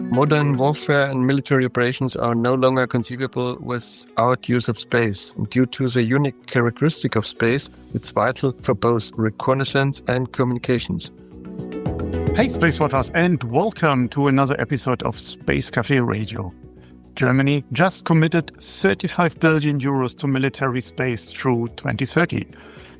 Modern warfare and military operations are no longer conceivable without use of space. Due to the unique characteristic of space, it's vital for both reconnaissance and communications. Hey Space Watchers, and welcome to another episode of Space Café Radio. Germany just committed 35 billion euros to military space through 2030.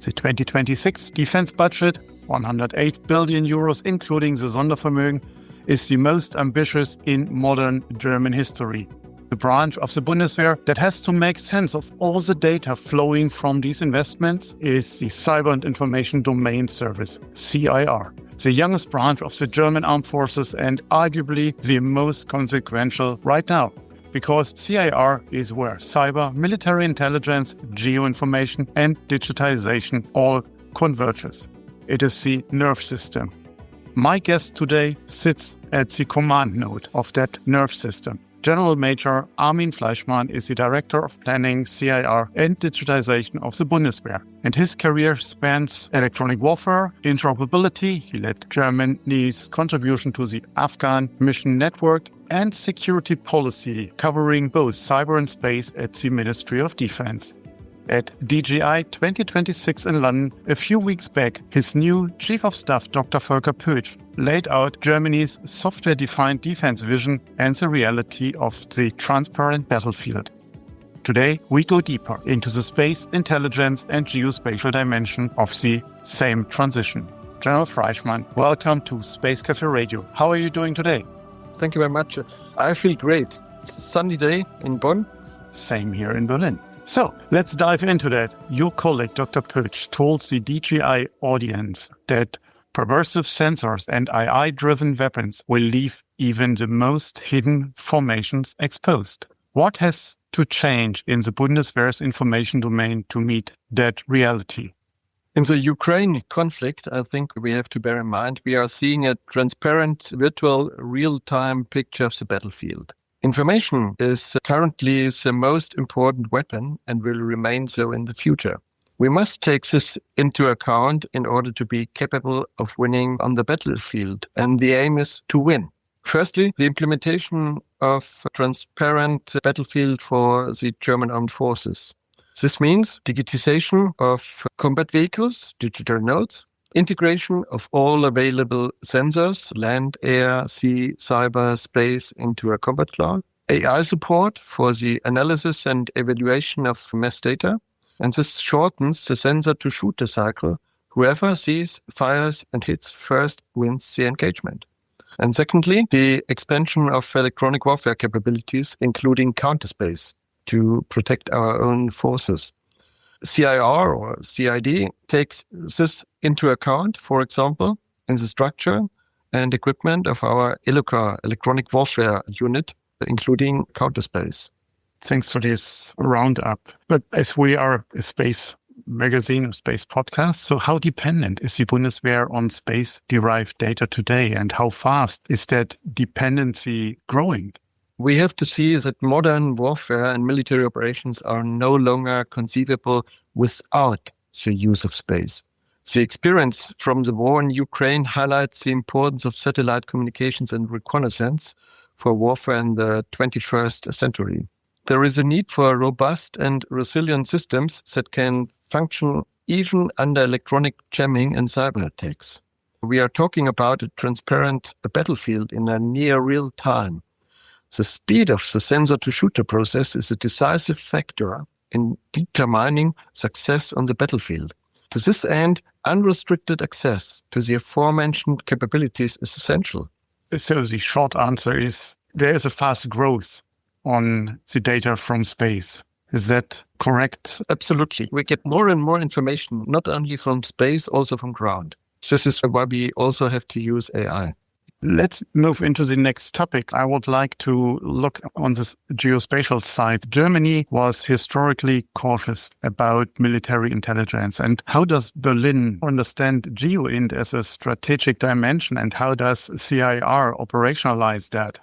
The 2026 defense budget, 108 billion euros including the Sondervermögen, is the most ambitious in modern German history. The branch of the Bundeswehr that has to make sense of all the data flowing from these investments is the Cyber and Information Domain Service, CIR, the youngest branch of the German Armed Forces and arguably the most consequential right now, because CIR is where cyber, military intelligence, geoinformation and digitalization all converges. It is the nerve system. My guest today sits at the command node of that nerve system. General Major Armin Fleischmann is the Director of Planning, CIR and Digitalization of the Bundeswehr. And his career spans electronic warfare, interoperability, he led Germany's contribution to the Afghan mission network, and security policy, covering both cyber and space at the Ministry of Defense. At DGI 2026 in London, a few weeks back, his new Chief of Staff, Dr. Volker Pötsch, laid out Germany's software-defined defense vision and the reality of the transparent battlefield. Today, we go deeper into the space, intelligence, and geospatial dimension of the same transition. General Fleischmann, welcome to Space Café Radio. How are you doing today? Thank you very much. I feel great. It's a sunny day in Bonn. Same here in Berlin. So, let's dive into that. Your colleague, Dr. Pötsch, told the DGI audience that pervasive sensors and AI-driven weapons will leave even the most hidden formations exposed. What has to change in the Bundeswehr's information domain to meet that reality? In the Ukraine conflict, I think we have to bear in mind we are seeing a transparent, virtual, real-time picture of the battlefield. Information is currently the most important weapon and will remain so in the future. We must take this into account in order to be capable of winning on the battlefield, and the aim is to win. Firstly, the implementation of a transparent battlefield for the German armed forces. This means digitization of combat vehicles, digital nodes, integration of all available sensors, land, air, sea, cyber, space, into a combat cloud, AI support for the analysis and evaluation of mass data, and this shortens the sensor-to-shooter cycle. Whoever sees, fires, and hits first wins the engagement. And secondly, the expansion of electronic warfare capabilities, including counterspace, to protect our own forces. CIR or CID takes this into account, for example, in the structure and equipment of our ELOCA, electronic warfare unit, including counterspace. Thanks for this roundup. But as we are a space magazine, a space podcast, so how dependent is the Bundeswehr on space-derived data today, and how fast is that dependency growing? We have to see that modern warfare and military operations are no longer conceivable without the use of space. The experience from the war in Ukraine highlights the importance of satellite communications and reconnaissance for warfare in the 21st century. There is a need for robust and resilient systems that can function even under electronic jamming and cyber attacks. We are talking about a transparent battlefield in a near real time. The speed of the sensor-to-shooter process is a decisive factor in determining success on the battlefield. To this end, unrestricted access to the aforementioned capabilities is essential. So the short answer is there is a fast growth on the data from space. Is that correct? Absolutely. We get more and more information, not only from space, also from ground. This is why we also have to use AI. Let's move into the next topic. I would like to look on this geospatial side. Germany was historically cautious about military intelligence. And how does Berlin understand GeoInt as a strategic dimension, and how does CIR operationalize that?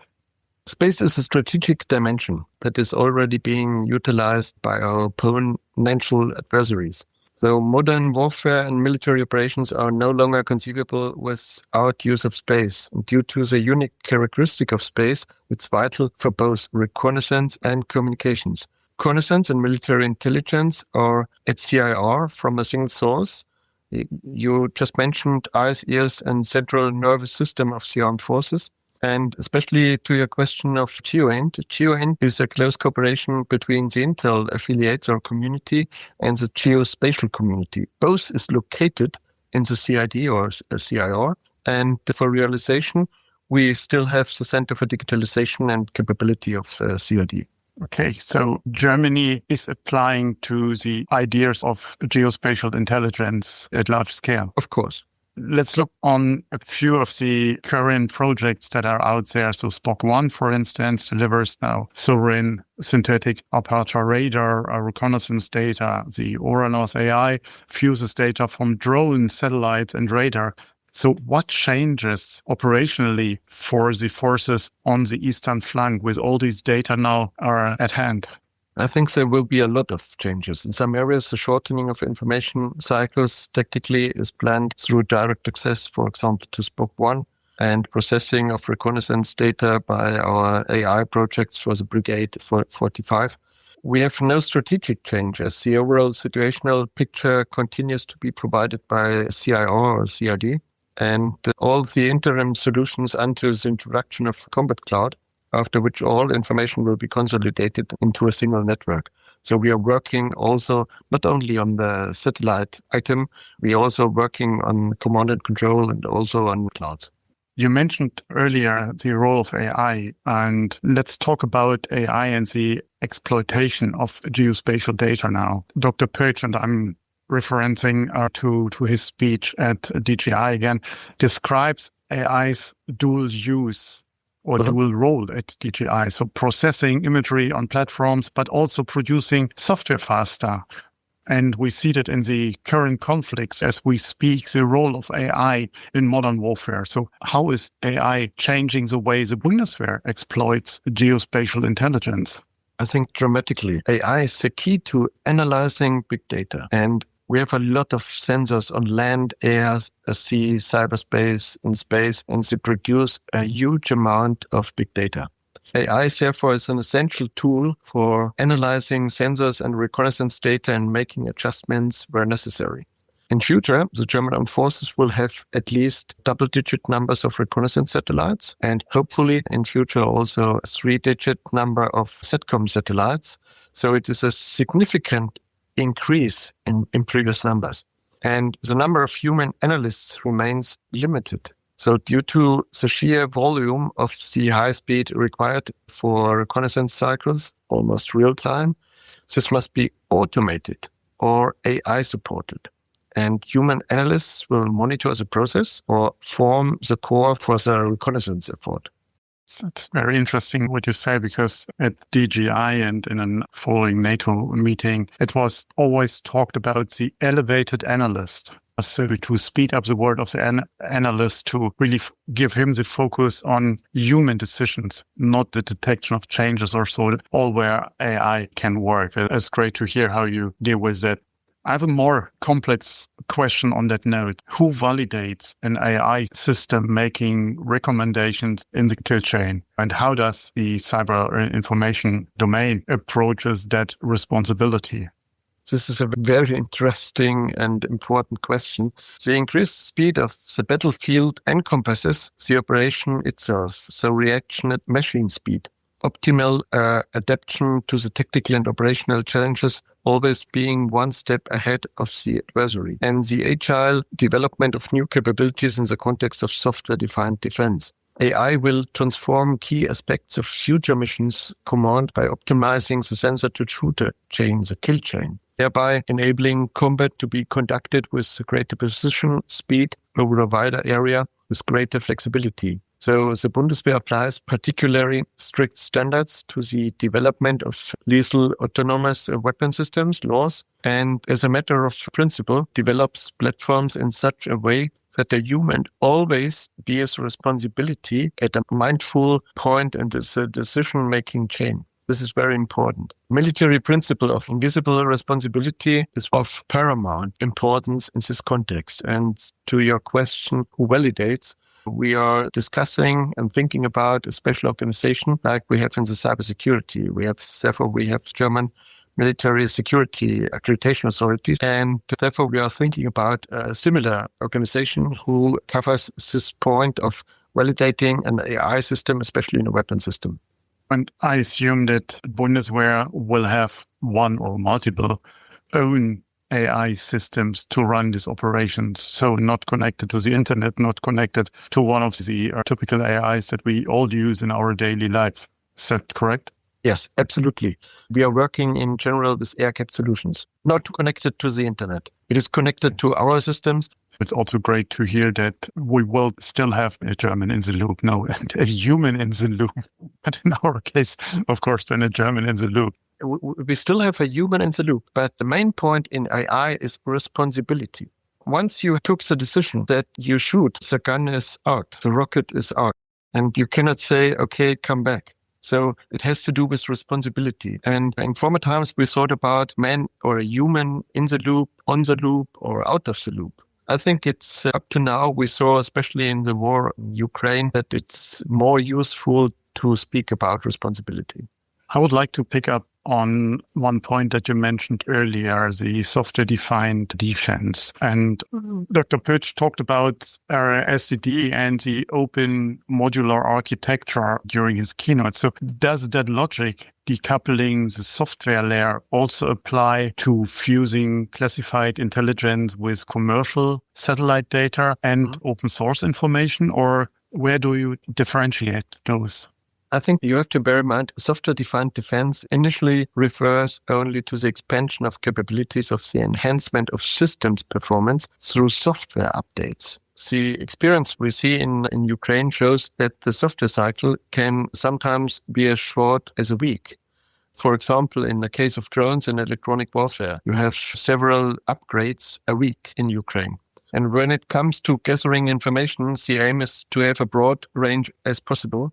Space is a strategic dimension that is already being utilized by our opponential adversaries. So modern warfare and military operations are no longer conceivable without use of space. And due to the unique characteristic of space, it's vital for both reconnaissance and communications. Reconnaissance and military intelligence are at CIR from a single source. You just mentioned eyes, ears, and central nervous system of the armed forces. And especially to your question of GEOINT, GEOINT is a close cooperation between the Intel affiliates or community and the geospatial community. Both is located in the CID or CIR. And for realization, we still have the Center for Digitalization and Capability of CID. Okay, so Germany is applying to the ideas of geospatial intelligence at large scale. Of course. Let's look on a few of the current projects that are out there. So SPOC1, for instance, delivers now sovereign synthetic aperture radar, reconnaissance data. The Oranos AI fuses data from drones, satellites, and radar. So what changes operationally for the forces on the eastern flank with all these data now are at hand? I think there will be a lot of changes. In some areas, the shortening of information cycles tactically is planned through direct access, for example, to SPOC1 and processing of reconnaissance data by our AI projects for the Brigade 45. We have no strategic changes. The overall situational picture continues to be provided by CIR or CID, and all the interim solutions until the introduction of Combat Cloud, after which all information will be consolidated into a single network. So we are working also not only on the satellite item, we are also working on command and control and also on clouds. You mentioned earlier the role of AI, and let's talk about AI and the exploitation of geospatial data now. Dr. Pötsch, and I'm referencing to his speech at DGI again, describes AI's dual use or dual role at DGI. So processing imagery on platforms, but also producing software faster. And we see that in the current conflicts as we speak, the role of AI in modern warfare. So how is AI changing the way the Bundeswehr exploits geospatial intelligence? I think dramatically. AI is the key to analyzing big data. And we have a lot of sensors on land, air, sea, cyberspace, in space, and they produce a huge amount of big data. AI, therefore, is an essential tool for analyzing sensors and reconnaissance data and making adjustments where necessary. In future, the German armed forces will have at least double-digit numbers of reconnaissance satellites and hopefully in future also a three-digit number of SATCOM satellites. So it is a significant increase in previous numbers. And the number of human analysts remains limited. So due to the sheer volume of the high speed required for reconnaissance cycles, almost real time, this must be automated or AI supported. And human analysts will monitor the process or form the core for the reconnaissance effort. It's very interesting what you say, because at DGI and in a following NATO meeting, it was always talked about the elevated analyst. So to speed up the work of the analyst, to really give him the focus on human decisions, not the detection of changes or so, all where AI can work. It's great to hear how you deal with that. I have a more complex question on that note. Who validates an AI system making recommendations in the kill chain? And how does the cyber information domain approaches that responsibility? This is a very interesting and important question. The increased speed of the battlefield encompasses the operation itself, so reaction at machine speed. Optimal adaptation to the tactical and operational challenges, always being one step ahead of the adversary, and the agile development of new capabilities in the context of software-defined defense. AI will transform key aspects of future missions command by optimizing the sensor-to-shooter chain, the kill chain, thereby enabling combat to be conducted with greater precision, speed over a wider area with greater flexibility. So the Bundeswehr applies particularly strict standards to the development of lethal autonomous weapon systems, laws, and as a matter of principle, develops platforms in such a way that the human always bears responsibility at a mindful point in this decision-making chain. This is very important. Military principle of invisible responsibility is of paramount importance in this context. And to your question, who validates? We are discussing and thinking about a special organization like we have in the cybersecurity. We have German military security accreditation authorities, and therefore we are thinking about a similar organization who covers this point of validating an AI system, especially in a weapon system. And I assume that Bundeswehr will have one or multiple own AI systems to run these operations. So not connected to the internet, not connected to one of the typical AIs that we all use in our daily life. Is that correct? Yes, absolutely. We are working in general with air-capped solutions, not connected to the internet. It is connected to our systems. It's also great to hear that we will still have a German in the loop. No, a human in the loop. But in our case, of course, then a German in the loop. We still have a human in the loop. But the main point in AI is responsibility. Once you took the decision that you shoot, the gun is out, the rocket is out, and you cannot say, okay, come back. So it has to do with responsibility. And in former times, we thought about man or a human in the loop, on the loop, or out of the loop. I think it's up to now, we saw, especially in the war in Ukraine, that it's more useful to speak about responsibility. I would like to pick up on one point that you mentioned earlier, the software-defined defense. And Dr. Pötsch talked about SCD and the open modular architecture during his keynote. So does that logic, decoupling the software layer, also apply to fusing classified intelligence with commercial satellite data and open source information? Or where do you differentiate those? I think you have to bear in mind software-defined defense initially refers only to the expansion of capabilities of the enhancement of systems performance through software updates. The experience we see in Ukraine shows that the software cycle can sometimes be as short as a week. For example, in the case of drones and electronic warfare, you have several upgrades a week in Ukraine. And when it comes to gathering information, the aim is to have a broad range as possible.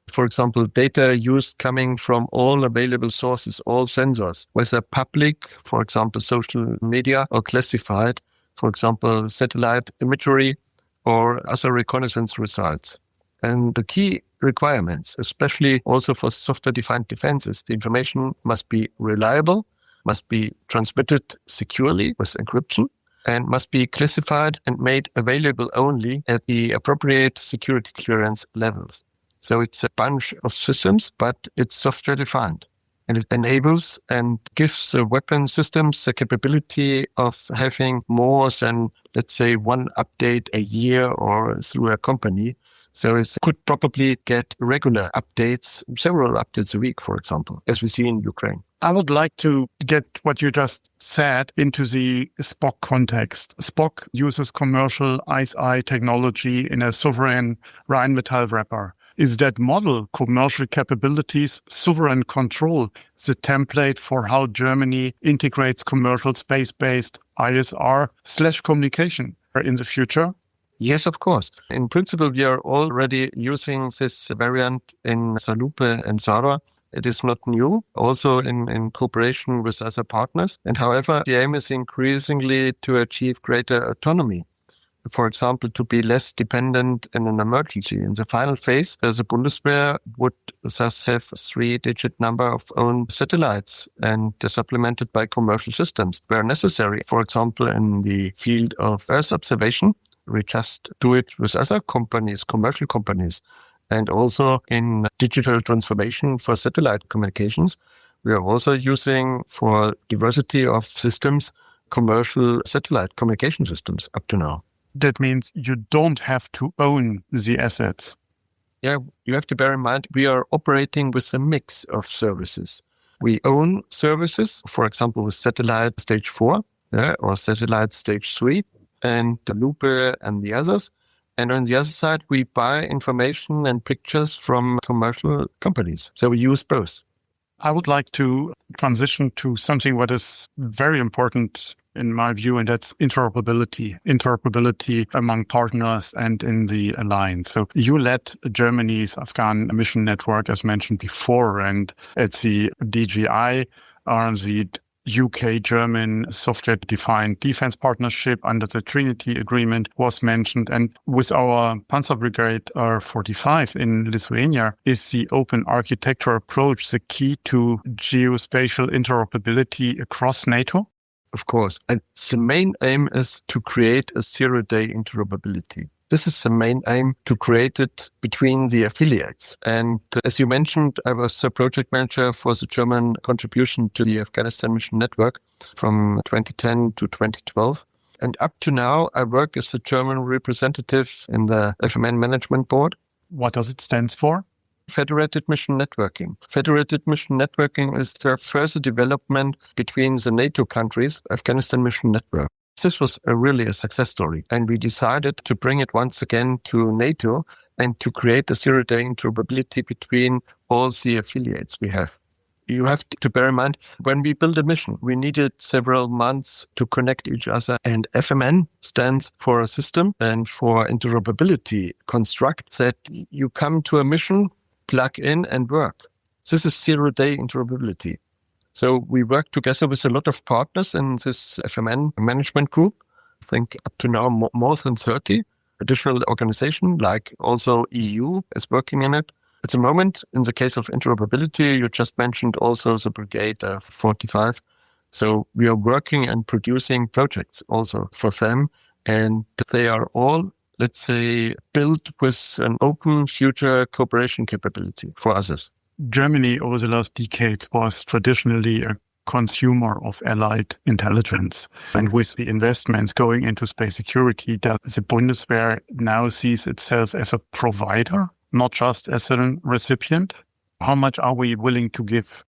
For example, data used coming from all available sources, all sensors, whether public, for example, social media, or classified, for example, satellite imagery or other reconnaissance results. And the key requirements, especially also for software-defined defenses, the information must be reliable, must be transmitted securely with encryption, and must be classified and made available only at the appropriate security clearance levels. So it's a bunch of systems, but it's software defined. And it enables and gives the weapon systems the capability of having more than, let's say, one update a year or through a company. So it could probably get regular updates, several updates a week, for example, as we see in Ukraine. I would like to get what you just said into the Spock context. Spock uses commercial ICE-I technology in a sovereign Rheinmetall wrapper. Is that model, commercial capabilities, sovereign control, the template for how Germany integrates commercial space-based ISR/communication in the future? Yes, of course. In principle, we are already using this variant in Salupe and Zara. It is not new, also in cooperation with other partners. And however, the aim is increasingly to achieve greater autonomy. For example, to be less dependent in an emergency. In the final phase, the Bundeswehr would thus have a 3-digit number of own satellites and supplemented by commercial systems where necessary. For example, in the field of Earth observation, we just do it with other companies, commercial companies. And also in digital transformation for satellite communications, we are also using for diversity of systems, commercial satellite communication systems up to now. That means you don't have to own the assets. Yeah, you have to bear in mind, we are operating with a mix of services. We own services, for example, with satellite stage 4 or satellite stage 3 and the Lupe and the others. And on the other side, we buy information and pictures from commercial companies. So we use both. I would like to transition to something what is very important in my view, and that's interoperability among partners and in the alliance. So you led Germany's Afghan mission network, as mentioned before, and at the DGI, the UK-German software-defined defense partnership under the Trinity Agreement was mentioned. And with our Panzer Brigade R45 in Lithuania, is the open architecture approach the key to geospatial interoperability across NATO? Of course. And the main aim is to create a zero-day interoperability. This is the main aim, to create it between the affiliates. And as you mentioned, I was a project manager for the German contribution to the Afghanistan Mission Network from 2010 to 2012. And up to now, I work as the German representative in the FMN Management Board. What does it stand for? Federated Mission Networking. Federated Mission Networking is the further development between the NATO countries, Afghanistan Mission Network. This was really a success story, and we decided to bring it once again to NATO and to create a zero-day interoperability between all the affiliates we have. You have to bear in mind, when we build a mission, we needed several months to connect each other, and FMN stands for a system and for interoperability construct that you come to a mission, plug in and work. This is zero-day interoperability. So we work together with a lot of partners in this FMN management group. I think up to now more than 30 additional organizations, like also EU is working in it. At the moment, in the case of interoperability, you just mentioned also the Brigade 45. So we are working and producing projects also for them. And they are all, let's say, built with an open future cooperation capability for others. Germany over the last decades was traditionally a consumer of allied intelligence. And with the investments going into space security, does the Bundeswehr now sees itself as a provider, not just as a recipient? How much are we willing to give?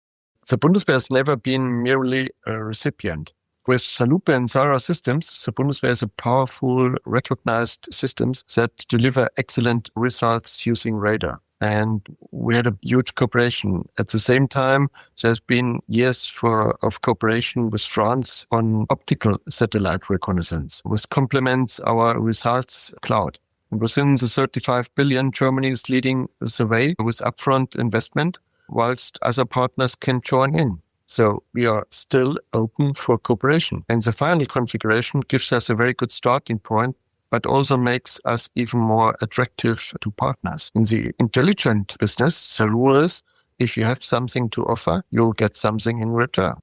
The Bundeswehr has never been merely a recipient. With Salupe and Zara systems, the Bundeswehr is a powerful, recognized systems that deliver excellent results using radar. And we had a huge cooperation. At the same time, there's been years of cooperation with France on optical satellite reconnaissance, which complements our results cloud. And within the 35 billion, Germany is leading the way with upfront investment, whilst other partners can join in. So we are still open for cooperation. And the final configuration gives us a very good starting point, but also makes us even more attractive to partners. In the intelligent business, the rule is, if you have something to offer, you'll get something in return.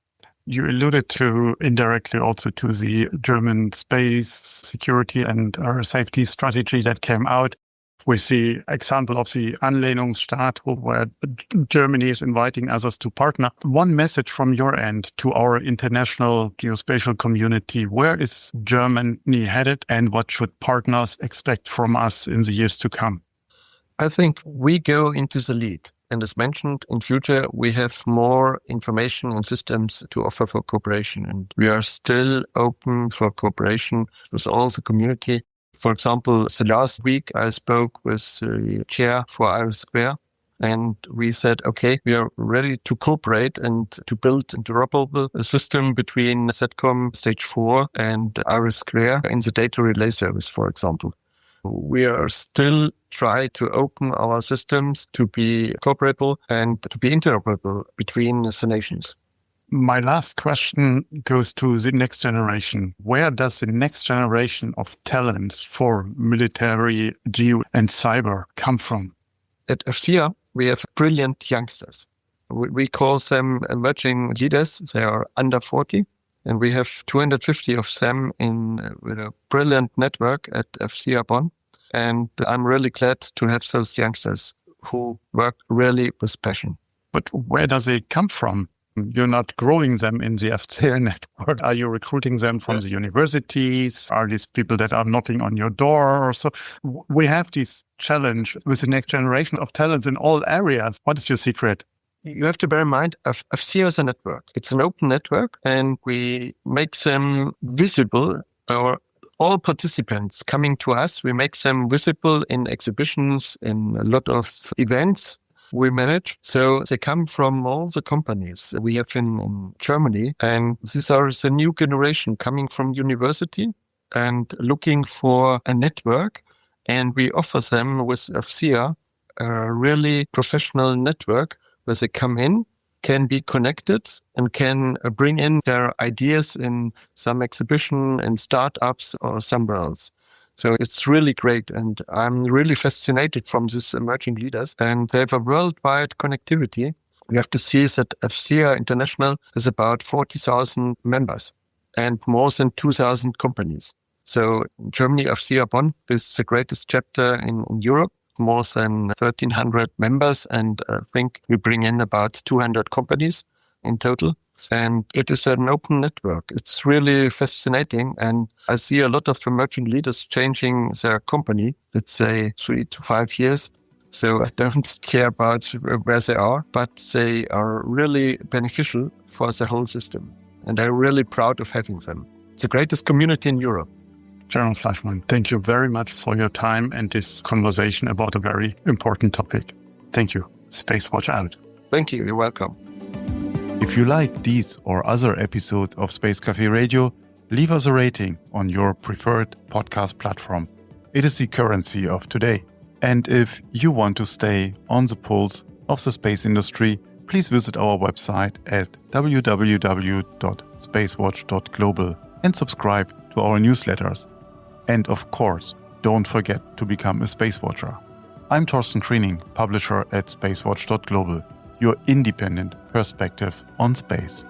You alluded to indirectly also to the German space security and safety strategy that came out with the example of the Anlehnungsstaat, where Germany is inviting others to partner. One message from your end to our international geospatial community: where is Germany headed and what should partners expect from us in the years to come? I think we go into the lead. And as mentioned, in future, we have more information and systems to offer for cooperation. And we are still open for cooperation with all the community. For example, the last week I spoke with the chair for IRIS², and we said, okay, we are ready to cooperate and to build interoperable system between SATCOM Stage 4 and IRIS² in the data relay service, for example. We are still trying to open our systems to be cooperable and to be interoperable between the nations. My last question goes to the next generation. Where does the next generation of talents for military, geo, and cyber come from? At FCIA, we have brilliant youngsters. We call them emerging leaders. They are under 40, and we have 250 of them with a brilliant network at FCIA Bonn. And I'm really glad to have those youngsters who work really with passion. But where does it come from? You're not growing them in the FCIA network. Are you recruiting them from the universities? Are these people that are knocking on your door or so? We have this challenge with the next generation of talents in all areas. What is your secret? You have to bear in mind, FCIA is a network. It's an open network, and we make them visible, or all participants coming to us, we make them visible in exhibitions, in a lot of events. we manage. So they come from all the companies we have in Germany. And these are the new generation coming from university and looking for a network. And we offer them with FCA a really professional network where they come in, can be connected and can bring in their ideas in some exhibition in startups or somewhere else. So it's really great. And I'm really fascinated from these emerging leaders. And they have a worldwide connectivity. We have to see that FCA International is about 40,000 members and more than 2,000 companies. So Germany, FCA Bonn is the greatest chapter in Europe, more than 1,300 members. And I think we bring in about 200 companies in total. And it is an open network. It's really fascinating. And I see a lot of emerging leaders changing their company, let's say 3 to 5 years. So I don't care about where they are, but they are really beneficial for the whole system. And I'm really proud of having them. It's the greatest community in Europe. General Fleischmann, thank you very much for your time and this conversation about a very important topic. Thank you. SpaceWatch out. Thank you. You're welcome. If you like these or other episodes of Space Café Radio, leave us a rating on your preferred podcast platform. It is the currency of today. And if you want to stay on the pulse of the space industry, please visit our website at www.SpaceWatch.Global and subscribe to our newsletters. And of course, don't forget to become a Space Watcher. I'm Torsten Kriening, publisher at SpaceWatch.Global, your independent perspective on space.